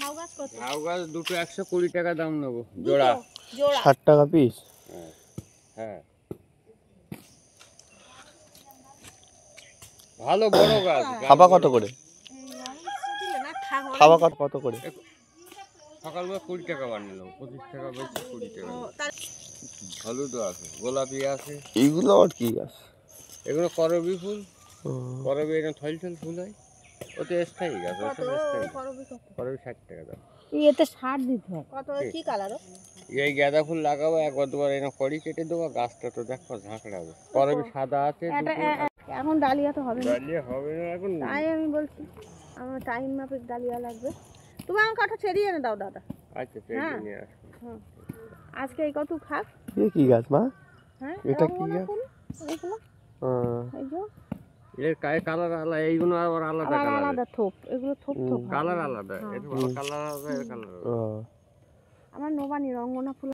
ঝাউ গাছ দুটো 120 টাকা দাম নেবো জোড়া। 60 টাকা পিস। হ্যাঁ ভালো বড় গাছ। খাবা কত করে? খাবা কত করে? সকালবেলা 20 টাকা বানিয়ে নেবো, 25 টাকা বেশি 20 টাকা। হলুদও আছে, গোলাপি আছে। এইগুলো আর কি গাছ? এগুলো করবি ফুল। করবি এরকম থল থল ফুল হয়, ওতে স্থায়ী গাছ। করবি 60 টাকা দাম। এতে সার দিতে হয়। কত কি কালার? এই গাঁদা ফুল লাগাবো, একবার দুবার এরকম কড়ি কেটে দেবো, গাছটা তো দেখো ঝাঁকড়াবে। করবি সাদা আছে। এখন ডালিয়া তো হবে না। ডালিয়া হবে না এখন। তাই আমি বলছি আমার টাইম মাফিক ডালিয়া লাগবে। তুমি আমাকে কাঠা ছেড়িয়ে এনে দাও দাদা। আচ্ছা ছেড়ে নিয়ে আসবো। আজকে এই কত খাক। এ কি গাছ মা? হ্যাঁ এটা কি গাছ? এগুলো এই যে এর কালার আলাদা, এইগুলো আবার আলাদা কালার। আলাদা থোপ, এগুলো থোপ থোপ কালার আলাদা। এর কালার আলাদা, এর কালার আলাদা। আমার নোবানি রঙ্গনা ফুল।